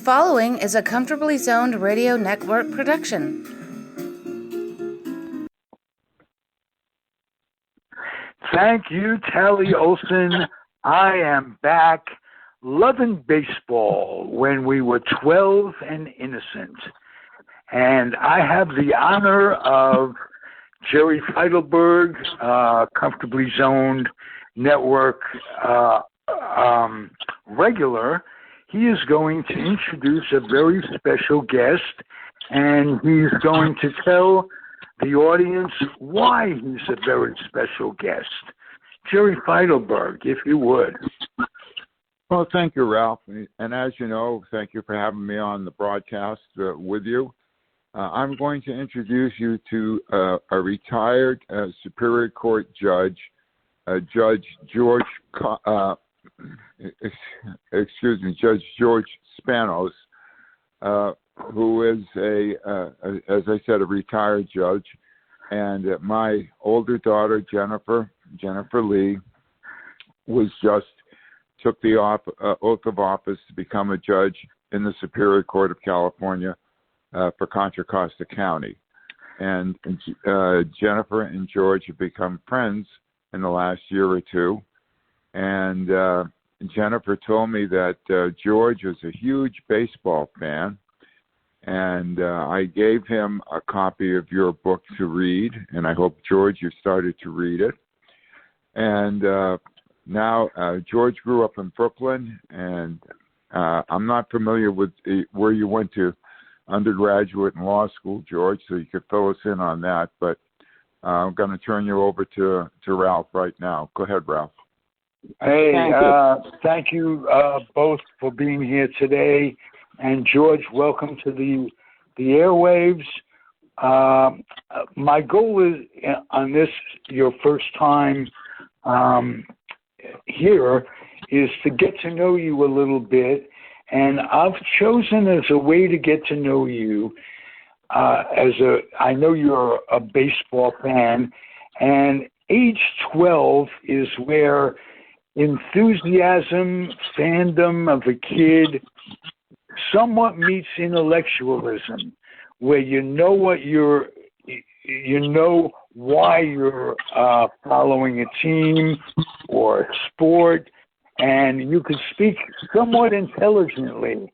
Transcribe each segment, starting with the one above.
following is a Comfortably Zoned Radio Network production. Thank you, Tally Olson. I am back. Lovin'Baseball, when we were 12 and innocent. And I have the honor of Jerry Feitelberg, Comfortably Zoned Network regular. He is going to introduce a very special guest, and he's going to tell the audience why he's a very special guest. Jerry Feitelberg, if you would. Well, thank you, Ralph. And as you know, thank you for having me on the broadcast with you. I'm going to introduce you to a retired Superior Court judge, Judge George Spanos, who is as I said, a retired judge. And my older daughter, Jennifer Lee, took the oath of office to become a judge in the Superior Court of California for Contra Costa County. And Jennifer and George have become friends in the last year or two. And Jennifer told me that George is a huge baseball fan. And I gave him a copy of your book to read. And I hope, George, you started to read it. And now, George grew up in Brooklyn, and I'm not familiar with where you went to undergraduate and law school, George, so you could fill us in on that. But I'm going to turn you over to Ralph right now. Go ahead, Ralph. Hey, thank you both for being here today. And, George, welcome to the airwaves. My goal is, on this, your first time here, is to get to know you a little bit, and I've chosen as a way to get to know you I know you're a baseball fan, and age 12 is where enthusiasm, fandom of a kid somewhat meets intellectualism, where you know why you're following a team or a sport, and you can speak somewhat intelligently.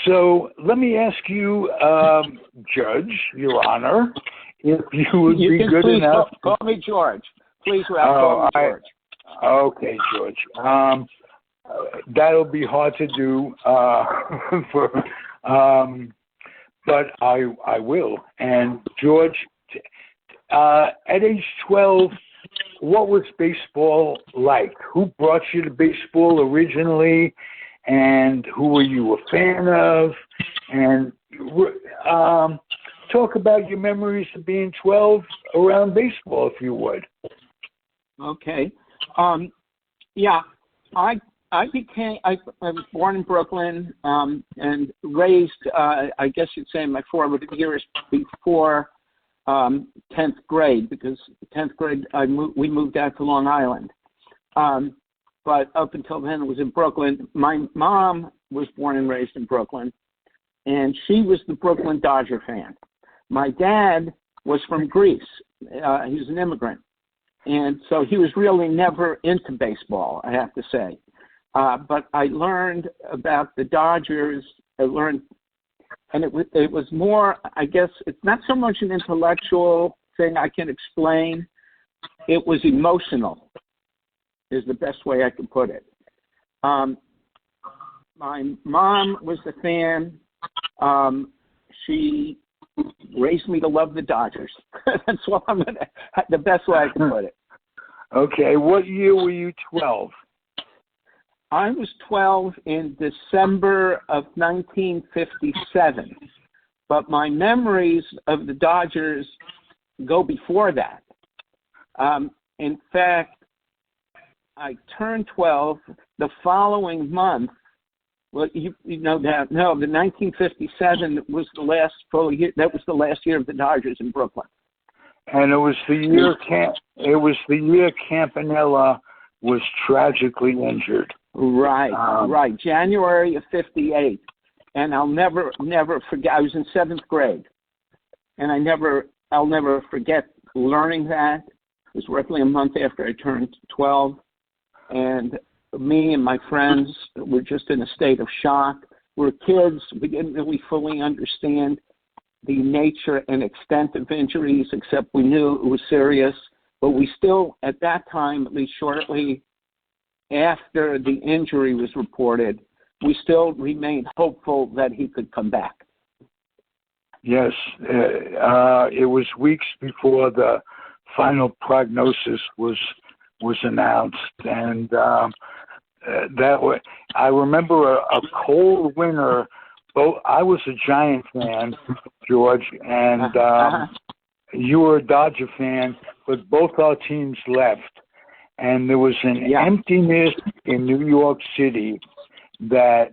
So let me ask you, Judge, Your Honor, if you would be good enough. Call me George. Please, Ralph, call me George. Okay, George. That'll be hard to do, but I will. And George, at age 12, what was baseball like? Who brought you to baseball originally, and who were you a fan of? And talk about your memories of being 12 around baseball, if you would. Okay. Yeah, I was born in Brooklyn and raised, I guess you'd say, my formative years before 10th grade, because 10th grade we moved out to Long Island. But up until then, it was in Brooklyn. My mom was born and raised in Brooklyn, and she was the Brooklyn Dodger fan. My dad was from Greece. He was an immigrant. And so he was really never into baseball, I have to say. But I learned about the Dodgers. And it was more, I guess, it's not so much an intellectual thing I can explain. It was emotional, is the best way I can put it. My mom was a fan. She raised me to love the Dodgers. That's what the best way I can put it. Okay, what year were you 12? I was 12 in December of 1957, but my memories of the Dodgers go before that. In fact, I turned 12 the following month. Well, you know that. No, the 1957 was the last full year. That was the last year of the Dodgers in Brooklyn. And it was the year Campanella was tragically injured. Right. January of '58, and I'll never forget. I was in 7th grade, and I'll never forget learning that. It was roughly a month after I turned 12, and me and my friends were just in a state of shock. We were kids. We didn't really fully understand the nature and extent of injuries, except we knew it was serious. But we still, at that time, at least shortly after the injury was reported, we still remained hopeful that he could come back. Yes, it was weeks before the final prognosis was announced, and I remember a cold winter. I was a Giant fan, George, and you were a Dodger fan, but both our teams left. And there was an emptiness in New York City that,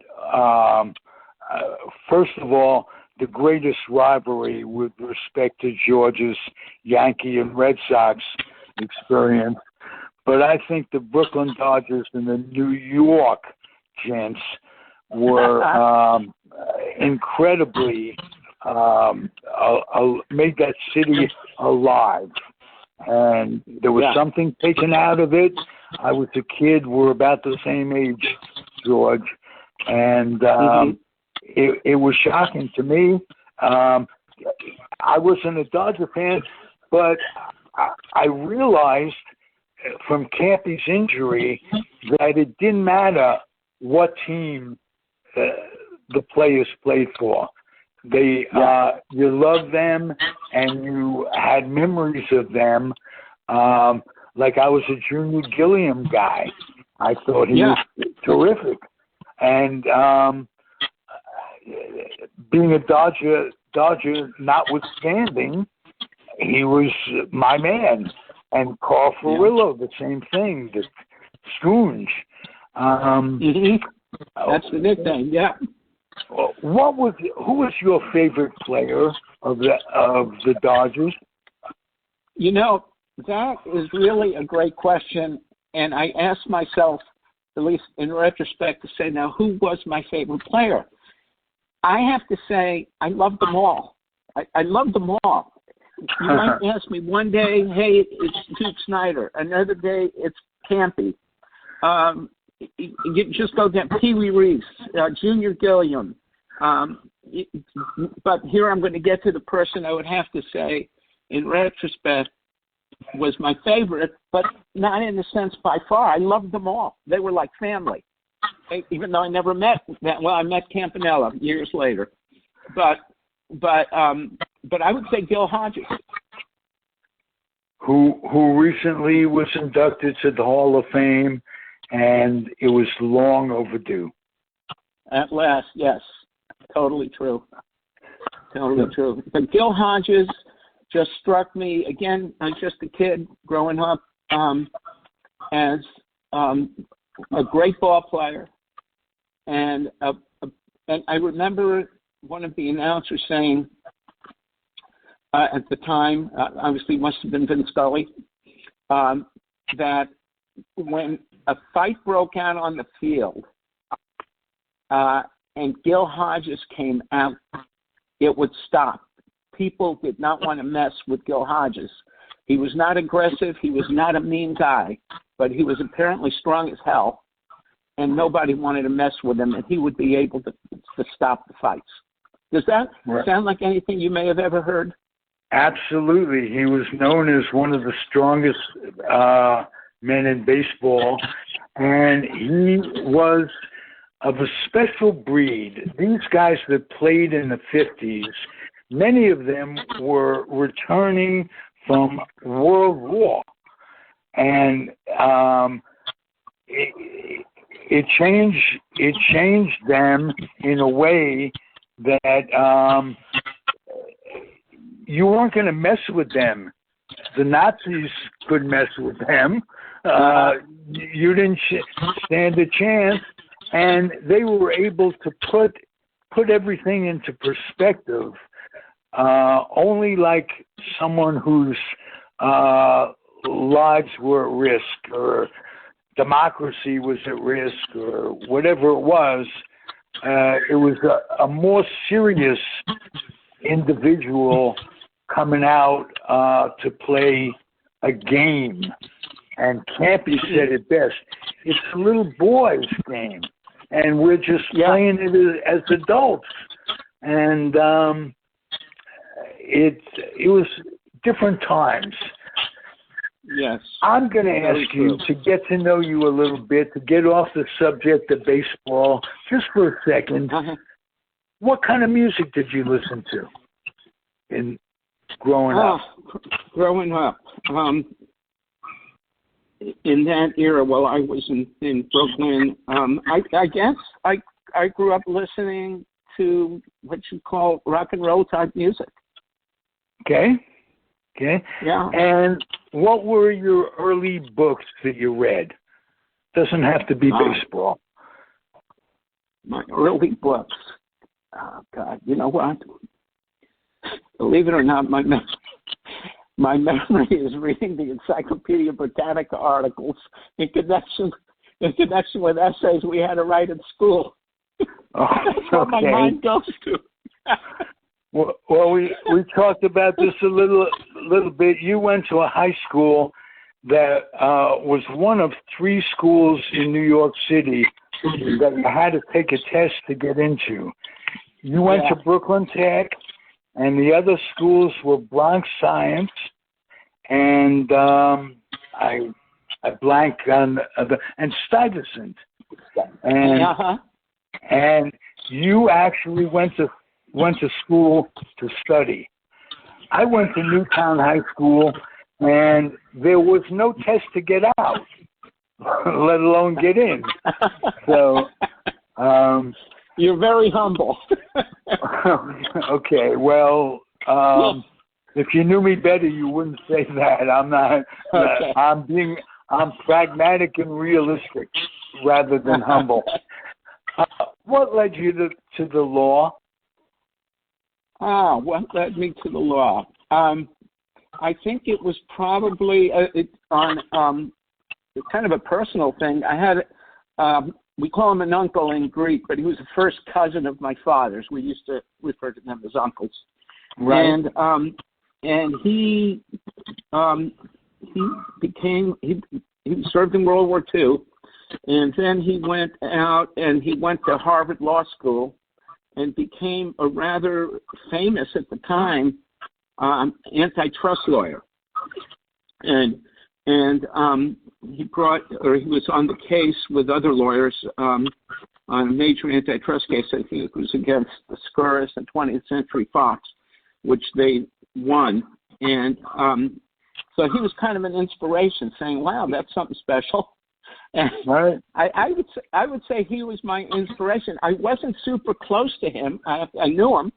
first of all, the greatest rivalry with respect to George's Yankee and Red Sox experience. But I think the Brooklyn Dodgers and the New York Gents were incredibly made that city alive. And there was something taken out of it. I was a kid. We're about the same age, George. And it was shocking to me. I wasn't a Dodger fan, but I realized from Cappy's injury that it didn't matter what team the players played for. You loved them and you had memories of them. Like I was a Junior Gilliam guy. I thought he was terrific. And being a Dodger notwithstanding, he was my man. And Carl Furillo, the same thing, the Scoonge. That's the nickname, yeah. Who was your favorite player of the Dodgers? You know, that is really a great question, and I asked myself, at least in retrospect, to say, now, who was my favorite player? I have to say, I loved them all. I loved them all. You might ask me one day, hey, it's Duke Snyder. Another day, it's Campy. You just go down, Pee Wee Reese, Junior Gilliam. But here I'm going to get to the person I would have to say, in retrospect, was my favorite, but not in the sense by far. I loved them all. They were like family, even though I never met them. Well, I met Campanella years later. But I would say Gil Hodges, who recently was inducted to the Hall of Fame, and it was long overdue. At last, yes, totally true. But Gil Hodges just struck me again. I was just a kid growing up as a great ball player, and I remember one of the announcers saying at the time, obviously it must have been Vin Scully, that when a fight broke out on the field and Gil Hodges came out, it would stop. People did not want to mess with Gil Hodges. He was not aggressive. He was not a mean guy, but he was apparently strong as hell, and nobody wanted to mess with him, and he would be able to stop the fights. Does that sound like anything you may have ever heard? Absolutely. He was known as one of the strongest men in baseball, and he was of a special breed. These guys that played in the 50s, many of them were returning from World War, and it changed them in a way that you weren't going to mess with them. The Nazis could mess with them. You didn't stand a chance, and they were able to put everything into perspective. Only like someone whose lives were at risk, or democracy was at risk or whatever it was a more serious individual coming out to play a game. And Campy said it best. It's a little boy's game, and we're just playing it as adults. And it was different times. Yes. I'm going to ask you to get to know you a little bit, to get off the subject of baseball just for a second. Uh-huh. What kind of music did you listen to in growing up? Growing up. In that era, while I was in Brooklyn, I guess I grew up listening to what you call rock and roll type music. Okay. Yeah. And what were your early books that you read? Doesn't have to be baseball. My early books. Oh, God. You know what? Believe it or not, my memory is reading the Encyclopedia Britannica articles in connection with essays we had to write in school. That's what my mind goes to. Well, we talked about this a little bit. You went to a high school that was one of 3 schools in New York City that you had to take a test to get into. You went to Brooklyn Tech, and the other schools were Bronx Science, and I blank on and Stuyvesant, and you actually went to school to study. I went to Newtown High School, and there was no test to get out, let alone get in. So, you're very humble. Okay, well, if you knew me better, you wouldn't say that. I'm not. Okay. I'm pragmatic and realistic rather than humble. What led you to the law? What led me to the law? I think it was probably on kind of a personal thing. I had, we call him an uncle in Greek, but he was the first cousin of my father's. We used to refer to them as uncles. Right. And he served in World War II, and then he went out and he went to Harvard Law School and became a rather famous at the time antitrust lawyer. And he was on the case with other lawyers on a major antitrust case. I think it was against the Scurris and 20th Century Fox, which they won. And so he was kind of an inspiration, saying, "Wow, that's something special." And right. I would say he was my inspiration. I wasn't super close to him. I knew him,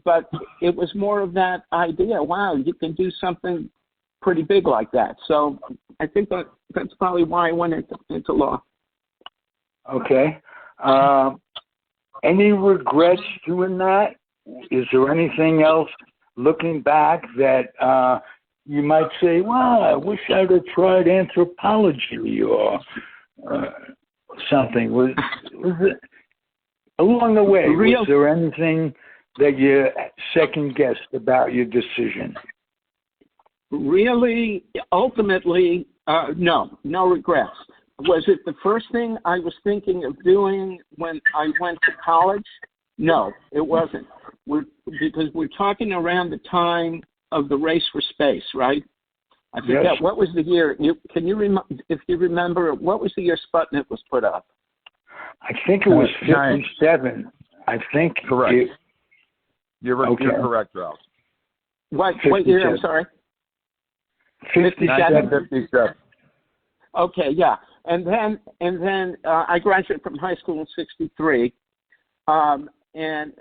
but it was more of that idea. Wow, you can do something pretty big like that. So I think that's probably why I went into law. Okay. Any regrets doing that? Is there anything else, looking back, that you might say, "Wow, I wish I'd have tried anthropology or something"? Was it along the way? Was there anything that you second guessed about your decision? Really, ultimately, no regrets. Was it the first thing I was thinking of doing when I went to college? No, it wasn't. Because we're talking around the time of the race for space, right? I forget, yes. What was the year? If you remember, what was the year Sputnik was put up? I think it was 57. I think. Correct. You're correct, Ralph. What year? I'm sorry. 57. Okay, yeah. And then I graduated from high school in '63, and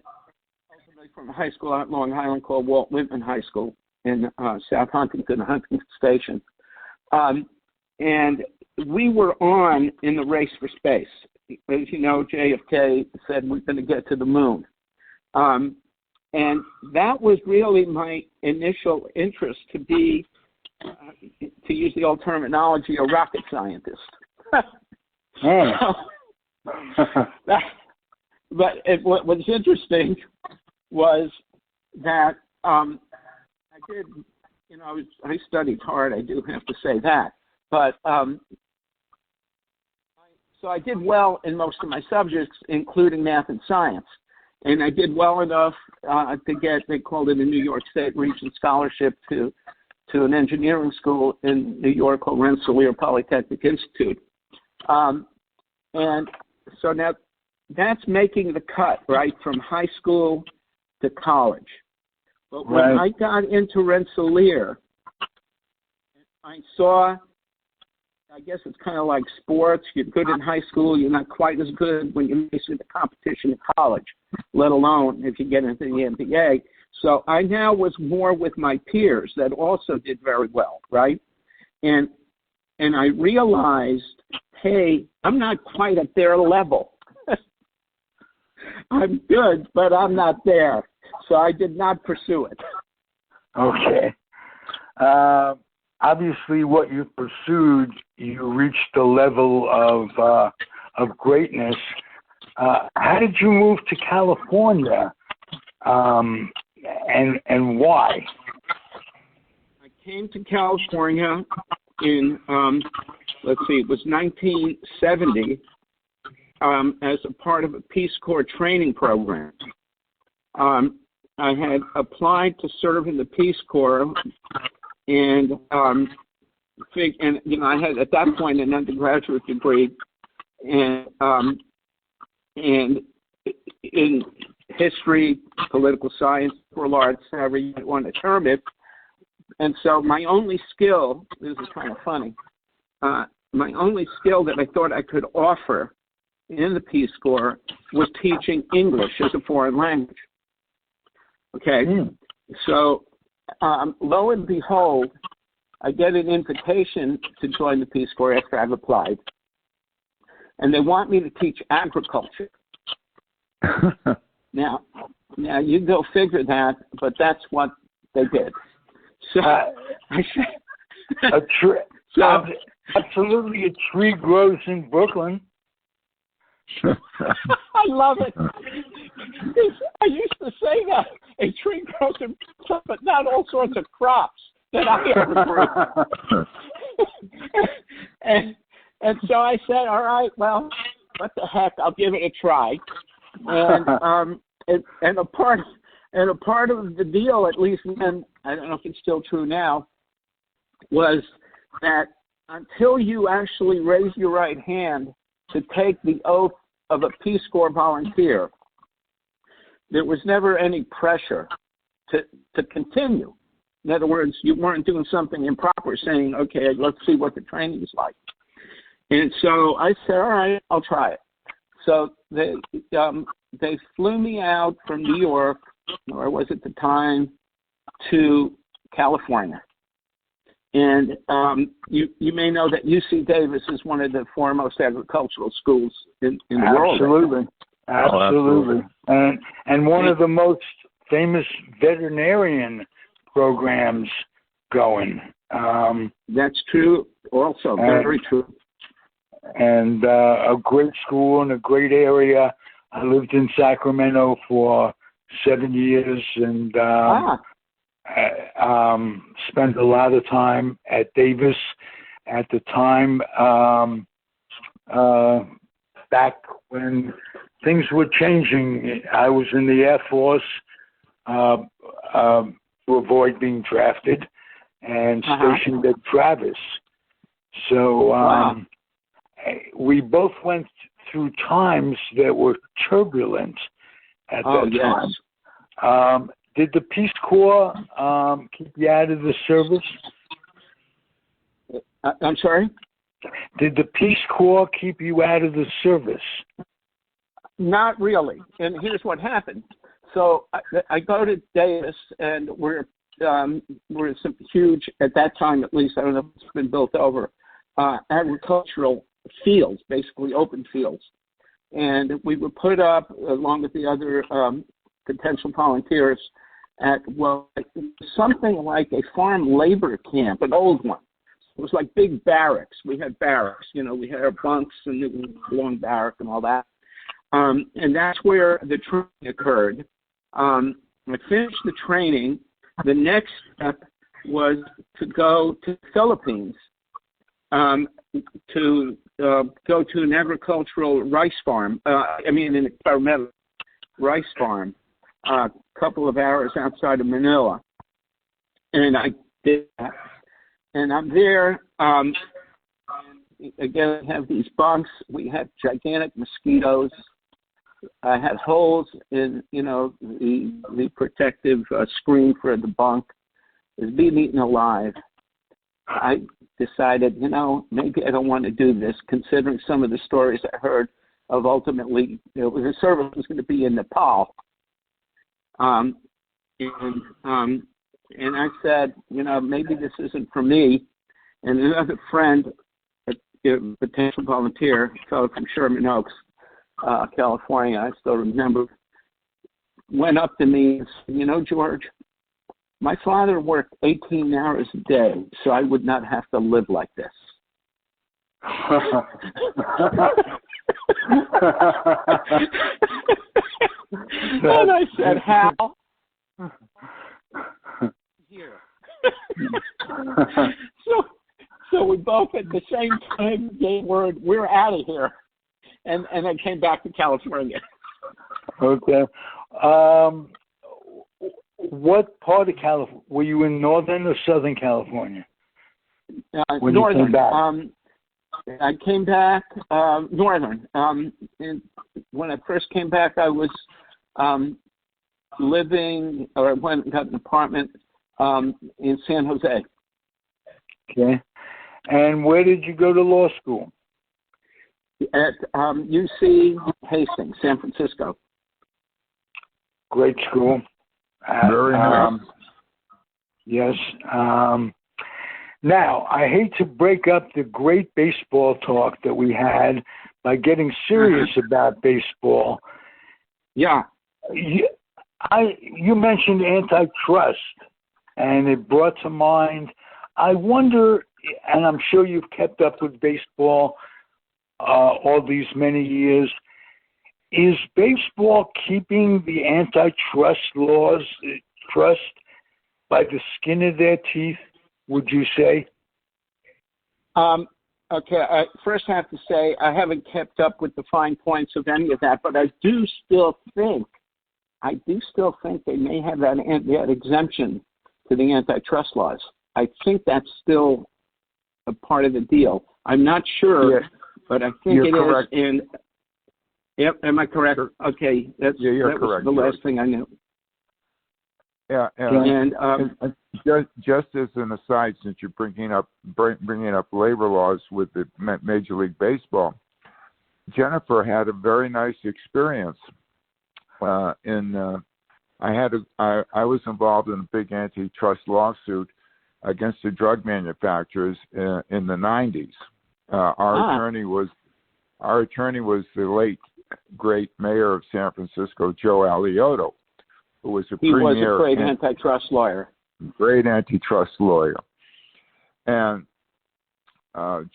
from a high school out in Long Island called Walt Whitman High School in South Huntington Station. And we were on in the race for space. As you know, JFK said we're going to get to the moon. And that was really my initial interest, to be to use the old terminology, a rocket scientist. What was interesting was that I did, I studied hard. I do have to say that, but so I did well in most of my subjects, including math and science, and I did well enough to get, they called it a New York State Region Scholarship to an engineering school in New York called Rensselaer Polytechnic Institute. And so now that's making the cut, right, from high school to college. But when I got into Rensselaer, I saw, I guess it's kind of like sports. You're good in high school. You're not quite as good when you face the competition in college, let alone if you get into the NBA. So I now was more with my peers that also did very well, right? And I realized, hey, I'm not quite at their level. I'm good, but I'm not there. So I did not pursue it. Okay. Obviously, what you pursued, you reached the level of greatness. How did you move to California, and why? I came to California in, it was 1970, as a part of a Peace Corps training program. I had applied to serve in the Peace Corps, and I had at that point an undergraduate degree, and in history, political science, liberal arts, however you want to term it. And so my only skill, this is kind of funny, my only skill that I thought I could offer in the Peace Corps was teaching English as a foreign language. Okay, so lo and behold, I get an invitation to join the Peace Corps after I've applied, and they want me to teach agriculture. Now you go figure that, but that's what they did. So I said, absolutely, a tree grows in Brooklyn. I love it. I used to say that a tree grows in Brooklyn, but not all sorts of crops that I ever grew. and so I said, all right, well, what the heck? I'll give it a try. And a part of the deal, at least then, I don't know if it's still true now, was that until you actually raise your right hand to take the oath of a Peace Corps volunteer, there was never any pressure to continue. In other words, you weren't doing something improper, saying, okay, let's see what the training is like. And so I said, all right, I'll try it. So they flew me out from New York, or I was at the time, to California. And you may know that UC Davis is one of the foremost agricultural schools in the world. Absolutely. And one of the most famous veterinarian programs going. That's true also, very true. And a great school in a great area. I lived in Sacramento for 7 years and spent a lot of time at Davis. At the time, back when things were changing, I was in the Air Force to avoid being drafted and stationed at Travis. So we both went through times that were turbulent at that time. Did the Peace Corps keep you out of the service? I'm sorry? Did the Peace Corps keep you out of the service? Not really. And here's what happened. So I go to Davis, and we're some huge, at that time at least, I don't know if it's been built over, agricultural fields, basically open fields. And we were put up, along with the other potential volunteers, at, well, something like a farm labor camp, an old one. It was like big barracks. We had barracks, we had our bunks and it was a long barrack and all that. And that's where the training occurred. I finished the training. The next step was to go to the Philippines, to go to an agricultural rice farm, an experimental rice farm, a couple of hours outside of Manila. And I did that. And I'm there. Again, I have these bunks. We had gigantic mosquitoes. I had holes in, the protective screen for the bunk. It was being eaten alive. I decided, maybe I don't want to do this, considering some of the stories I heard of ultimately, the service was going to be in Nepal. And I said, maybe this isn't for me. And another friend, a potential volunteer, a fellow from Sherman Oaks, California, I still remember, went up to me and said, George, my father worked 18 hours a day, so I would not have to live like this. And I said, how? Here. So we both at the same time gave word, we're out of here. And I came back to California. Okay. What part of California? Were you in Northern or Southern California? When Northern. You came back? I came back Northern. And when I first came back, I was living, or I went and got an apartment in San Jose. Okay. And where did you go to law school? At UC Hastings, San Francisco. Great school. Very nice. Yes. Now, I hate to break up the great baseball talk that we had by getting serious about baseball. Yeah. You mentioned antitrust, and it brought to mind, I wonder, and I'm sure you've kept up with baseball all these many years, is baseball keeping the antitrust laws trust by the skin of their teeth, would you say? Okay, I first have to say I haven't kept up with the fine points of any of that, but I do still think they may have that exemption to the antitrust laws. I think that's still a part of the deal. I'm not sure, but I think it correct. is. And yep, am I correct? Okay, that correct, was the last thing I knew. Yeah, and just as an aside, since you're bringing up labor laws with the Major League Baseball, Jennifer had a very nice experience. I was involved in a big antitrust lawsuit against the drug manufacturers in the 90s. Our attorney was the late great mayor of San Francisco, Joe Alioto, who was a great antitrust lawyer. Great antitrust lawyer. And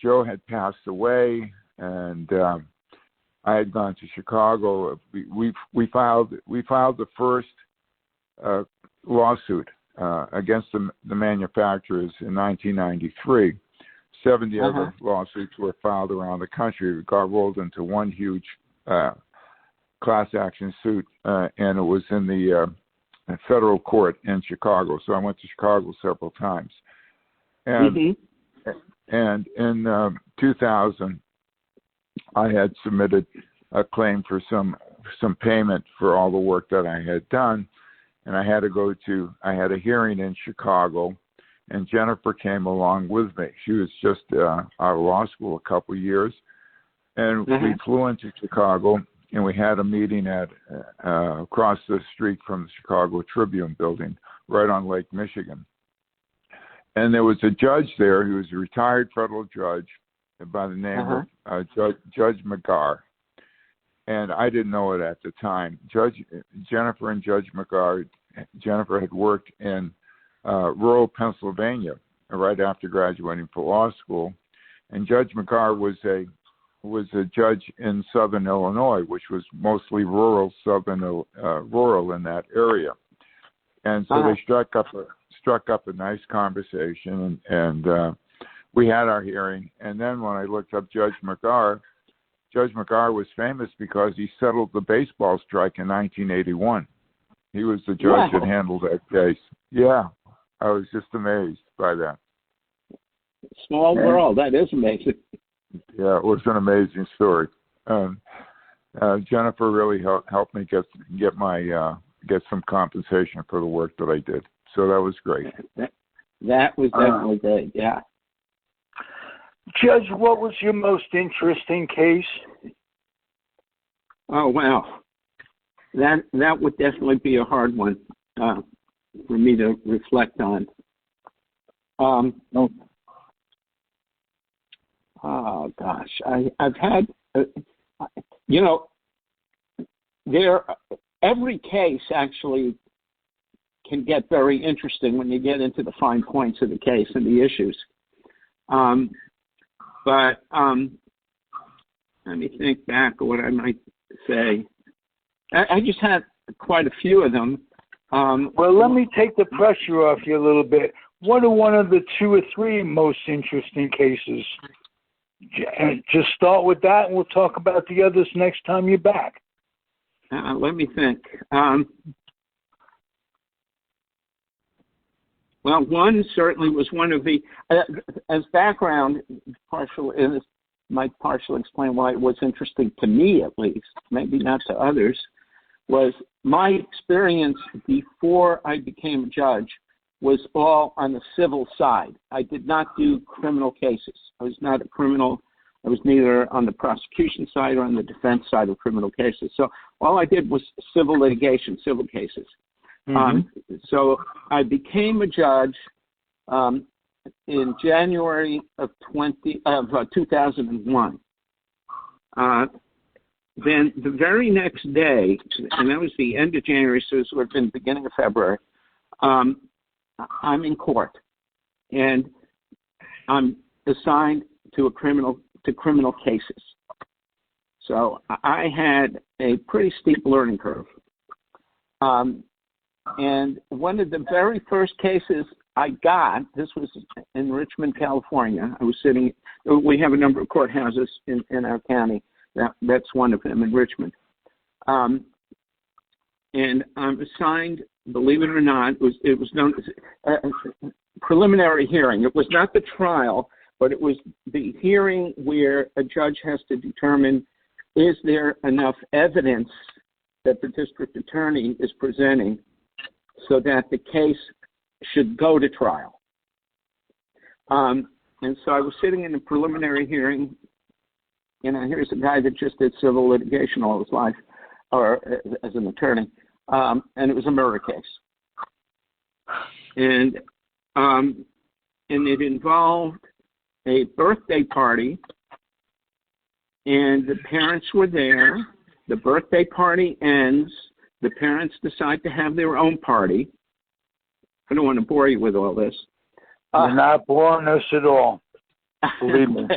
Joe had passed away, and I had gone to Chicago. We filed the first lawsuit against the manufacturers in 1993. 70 other lawsuits were filed around the country. It got rolled into one huge class action suit, and it was in the federal court in Chicago. So I went to Chicago several times. And and in 2000, I had submitted a claim for some payment for all the work that I had done, and I had a hearing in Chicago, and Jennifer came along with me. She was just out of law school a couple of years, and we flew into Chicago, and we had a meeting at across the street from the Chicago Tribune building, right on Lake Michigan. And there was a judge there who was a retired federal judge by the name of Judge McGarr. And I didn't know it at the time. Jennifer and Judge McGarr Jennifer had worked in rural Pennsylvania right after graduating from law school, and Judge McGarr was a judge in Southern Illinois, which was mostly rural in that area, and so they struck up a nice conversation, and we had our hearing. And then when I looked up Judge McGarr was famous because he settled the baseball strike in 1981. He was the judge that handled that case. Yeah, I was just amazed by that. Small world. That is amazing. Yeah, it was an amazing story. Jennifer really helped me get some compensation for the work that I did. So that was great. That was definitely great. Yeah. Judge, what was your most interesting case? Oh wow, that would definitely be a hard one for me to reflect on. Oh gosh, I've had, every case actually can get very interesting when you get into the fine points of the case and the issues. But let me think back of what I might say. I just had quite a few of them. Well, let me take the pressure off you a little bit. What are one of the 2 or 3 most interesting cases? Just start with that, and we'll talk about the others next time you're back. Let me think. Well, one certainly was one of the, as background, might partially explain why it was interesting to me, at least, maybe not to others, was my experience before I became a judge was all on the civil side. I did not do criminal cases. I was not a criminal. I was neither on the prosecution side or on the defense side of criminal cases. So all I did was civil litigation, civil cases. Mm-hmm. So I became a judge in January of 2001. Then the very next day, and that was the end of January, so it would have been the beginning of February, I'm in court, and I'm assigned to criminal cases. So I had a pretty steep learning curve. And one of the very first cases I got, this was in Richmond, California. We have a number of courthouses in our county. That's one of them in Richmond. And I'm assigned, believe it or not, it was known as a preliminary hearing. It was not the trial, but it was the hearing where a judge has to determine, is there enough evidence that the district attorney is presenting so that the case should go to trial. And so I was sitting in a preliminary hearing, and here's a guy that just did civil litigation all his life, or as an attorney, and it was a murder case. And it involved a birthday party, and the parents were there. The birthday party ends. The parents decide to have their own party. I don't want to bore you with all this. You're not boring us at all. Believe me.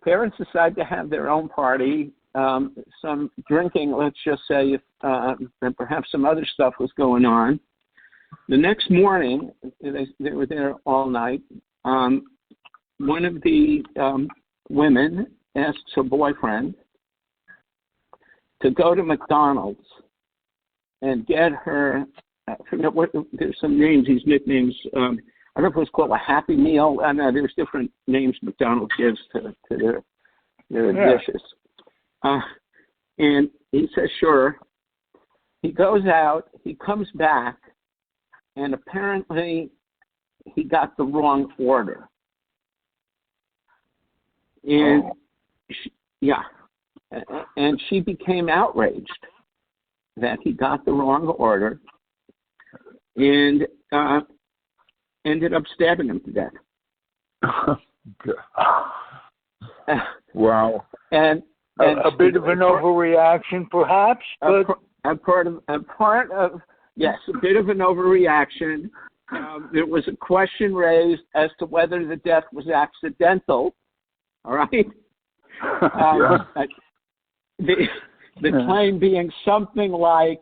Parents decide to have their own party. Some drinking, let's just say, and perhaps some other stuff was going on. The next morning, they were there all night. One of the women asks her boyfriend to go to McDonald's and get her, I forget what, there's some names, these nicknames, I don't know if it was called a Happy Meal. I know there's different names McDonald's gives to their dishes. And he says, sure. He goes out, he comes back, and apparently he got the wrong order. And and she became outraged that he got the wrong order and ended up stabbing him to death. Wow. And a bit of an overreaction, perhaps. But a part of Yes, a bit of an overreaction. There was a question raised as to whether the death was accidental. All right. The claim being something like,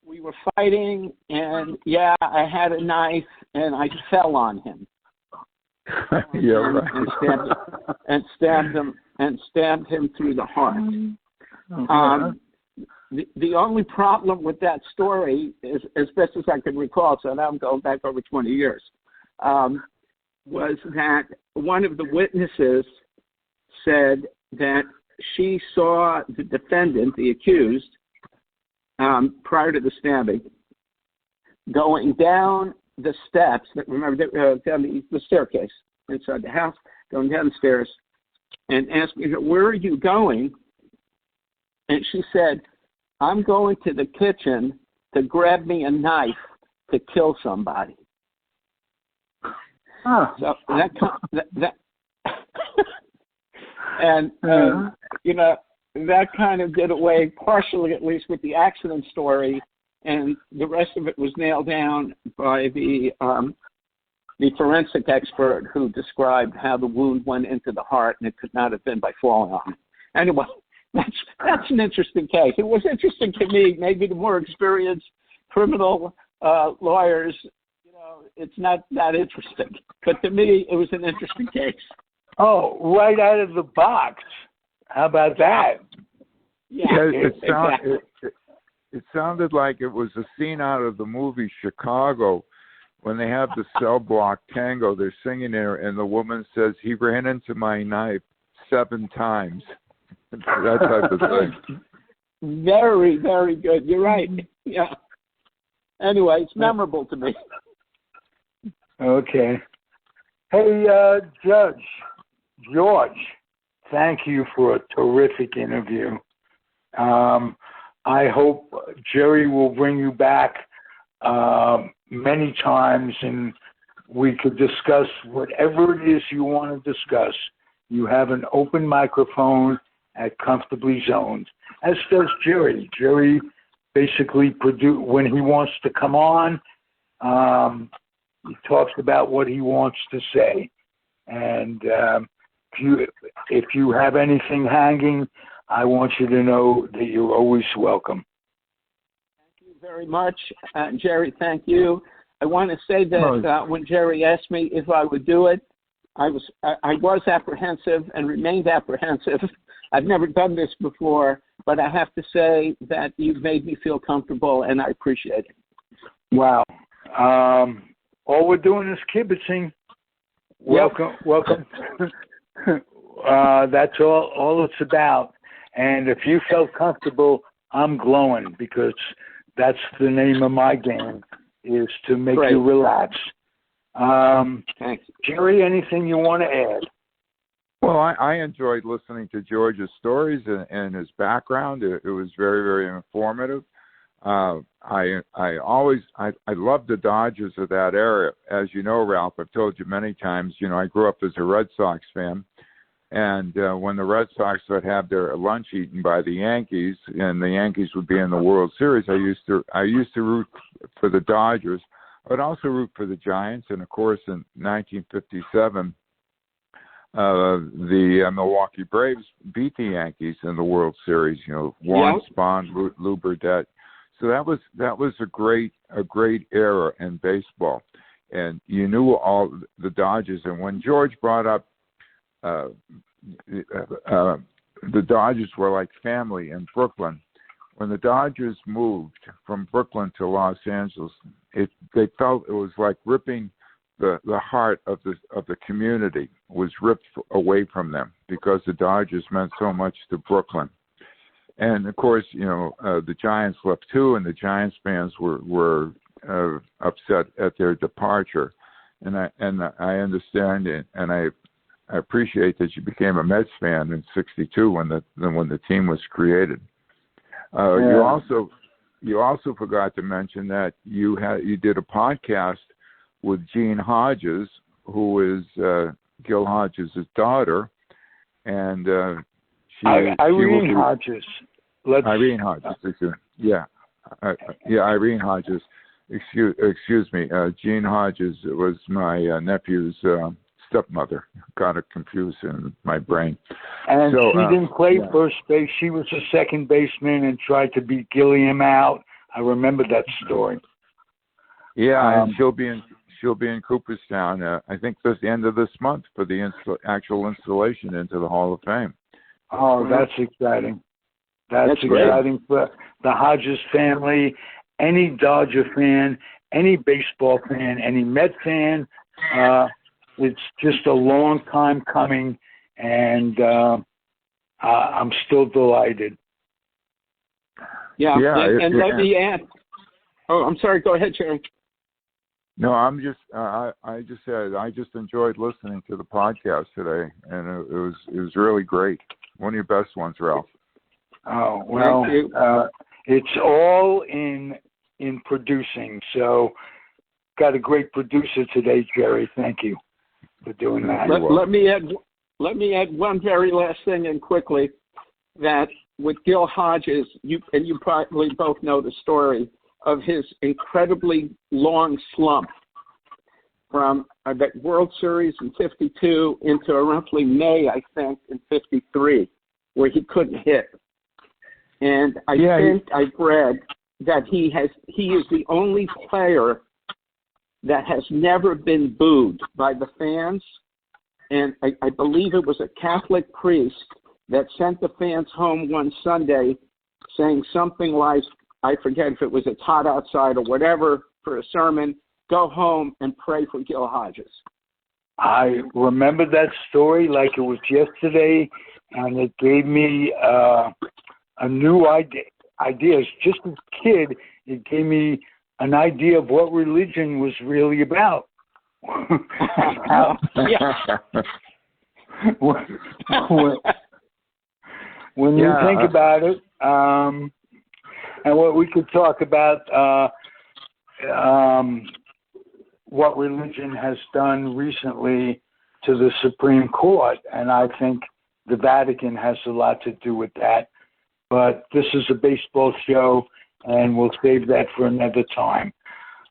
we were fighting, and I had a knife, and I fell on him. And stabbed him through the heart. The only problem with that story is, as best as I can recall, so now I'm going back over 20 years, was that one of the witnesses said that she saw the defendant, the accused, prior to the stabbing, going down the steps, down the staircase inside the house, going down the stairs, and asking her, "Where are you going?" And she said, "I'm going to the kitchen to grab me a knife to kill somebody." So that and that kind of did away, partially at least, with the accident story, and the rest of it was nailed down by the forensic expert who described how the wound went into the heart, and it could not have been by falling on it. Anyway, that's an interesting case. It was interesting to me. Maybe the more experienced criminal lawyers, it's not that interesting. But to me, it was an interesting case. Oh, right out of the box. How about that? Yeah, Exactly. It sounded like it was a scene out of the movie Chicago when they have the cell block tango. They're singing there, and the woman says, "He ran into my knife 7 times." That type of thing. Very, very good. You're right. Yeah. Anyway, it's memorable to me. Okay. Hey, George, thank you for a terrific interview. I hope Jerry will bring you back many times, and we could discuss whatever it is you want to discuss. You have an open microphone at Comfortably Zoned, as does Jerry. Jerry basically when he wants to come on, he talks about what he wants to say. And if you have anything hanging, I want you to know that you're always welcome. Thank you very much, Jerry. Thank you. I want to say that when Jerry asked me if I would do it, I was apprehensive and remained apprehensive. I've never done this before, but I have to say that you've made me feel comfortable, and I appreciate it. Wow. All we're doing is kibitzing. Welcome. That's all it's about. And if you felt comfortable, I'm glowing, because that's the name of my game, is to make you relax. Thanks. Jerry, anything you want to add? Well, I enjoyed listening to George's stories and his background. It was very, very informative. I love the Dodgers of that era. As you know, Ralph, I've told you many times, I grew up as a Red Sox fan. And when the Red Sox would have their lunch eaten by the Yankees, and the Yankees would be in the World Series, I used to root for the Dodgers. I would also root for the Giants. And, of course, in 1957, the Milwaukee Braves beat the Yankees in the World Series. Warren Spahn, Lou Burdette. So that was a great era in baseball, and you knew all the Dodgers. And when George brought up the Dodgers were like family in Brooklyn. When the Dodgers moved from Brooklyn to Los Angeles, they felt it was like ripping the heart of the community was ripped away from them, because the Dodgers meant so much to Brooklyn. And of course, the Giants left too, and the Giants fans were upset at their departure. And I understand it, and I appreciate that you became a Mets fan in '62 when the team was created. You also forgot to mention that you did a podcast with Jean Hodges, who is Gil Hodges' daughter, and Irene Hodges. Irene Hodges. Yeah, Irene Hodges. excuse me. Jean Hodges was my nephew's stepmother. Got it confused in my brain. And so, she didn't play first base. She was a second baseman and tried to beat Gilliam out. I remember that story. Yeah, and she'll be in Cooperstown. I think this the end of this month for the actual installation into the Hall of Fame. Oh, that's exciting. That's exciting for the Hodges family, any Dodger fan, any baseball fan, any Met fan. It's just a long time coming, and I'm still delighted. Yeah. Let me add. Oh, I'm sorry. Go ahead, Jerry. No, I'm just. I just said I just enjoyed listening to the podcast today, and it was really great. One of your best ones, Ralph. Oh well, it's all in producing. So, got a great producer today, Jerry. Thank you for doing that. Let me add one very last thing, and quickly, that with Gil Hodges, you probably both know the story of his incredibly long slump from that World Series in '52 into roughly May, I think, in '53, where he couldn't hit. And I think I've read that he is the only player that has never been booed by the fans. And I believe it was a Catholic priest that sent the fans home one Sunday saying something like, I forget if it was "It's hot outside" or whatever for a sermon, go home and pray for Gil Hodges. I remember that story like it was yesterday, and it gave me a new idea. Just as a kid, it gave me an idea of what religion was really about. When you think about it, and what we could talk about, what religion has done recently to the Supreme Court, and I think the Vatican has a lot to do with that. But this is a baseball show, and we'll save that for another time.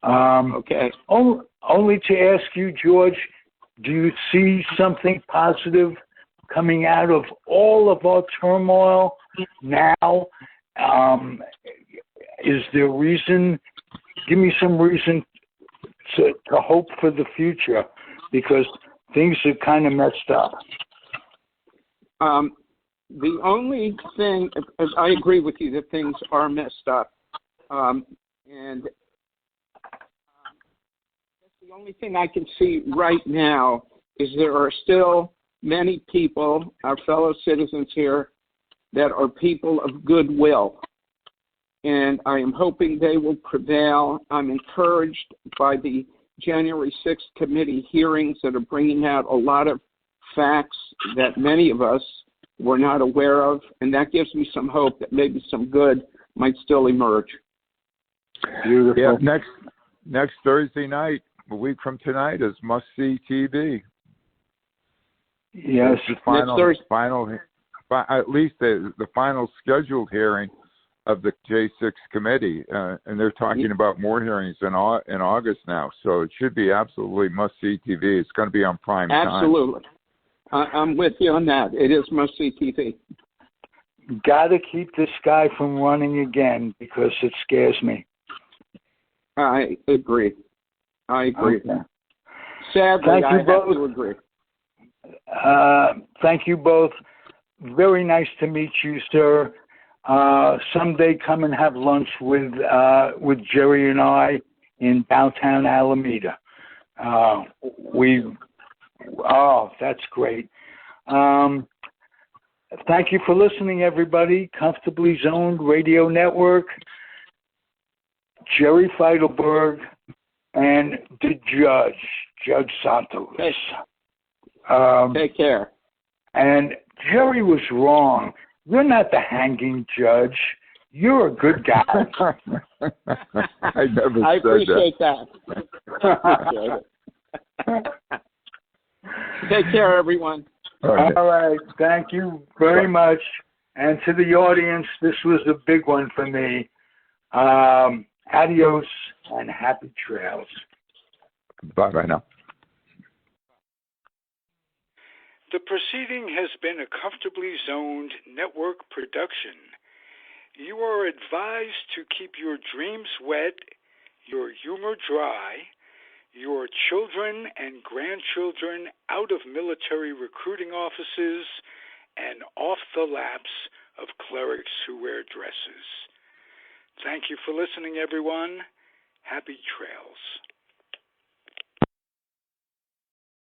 Okay. Only to ask you, George, do you see something positive coming out of all of our turmoil now? Is there reason? Give me some reason to hope for the future, because things are kind of messed up. The only thing, I agree with you that things are messed up, and the only thing I can see right now is there are still many people, our fellow citizens here, that are people of goodwill. And I am hoping they will prevail. I'm encouraged by the January 6th committee hearings that are bringing out a lot of facts that many of us were not aware of. And that gives me some hope that maybe some good might still emerge. Beautiful. Yeah, next Thursday night, a week from tonight, is must-see TV. Yes. The at least the final scheduled hearing of the J6 committee, and they're talking about more hearings in August now. So it should be absolutely must-see TV. It's going to be on prime time. Absolutely. I'm with you on that. It is must-see TV. Got to keep this guy from running again because it scares me. I agree. Okay. Sadly, Thank you I both. have to agree. Thank you both. Very nice to meet you, sir. Someday come and have lunch with Jerry and I in downtown Alameda. That's great. Thank you for listening, everybody. Comfortably Zoned Radio Network, Jerry Feitelberg, and the Judge Santos. Take care. And Jerry was wrong. You're not the hanging judge. You're a good guy. I never said I appreciate that. Take care, everyone. All right. Thank you very much. And to the audience, this was a big one for me. Adios and happy trails. Bye now. The proceeding has been a Comfortably Zoned network production. You are advised to keep your dreams wet, your humor dry, your children and grandchildren out of military recruiting offices and off the laps of clerics who wear dresses. Thank you for listening, everyone. Happy trails.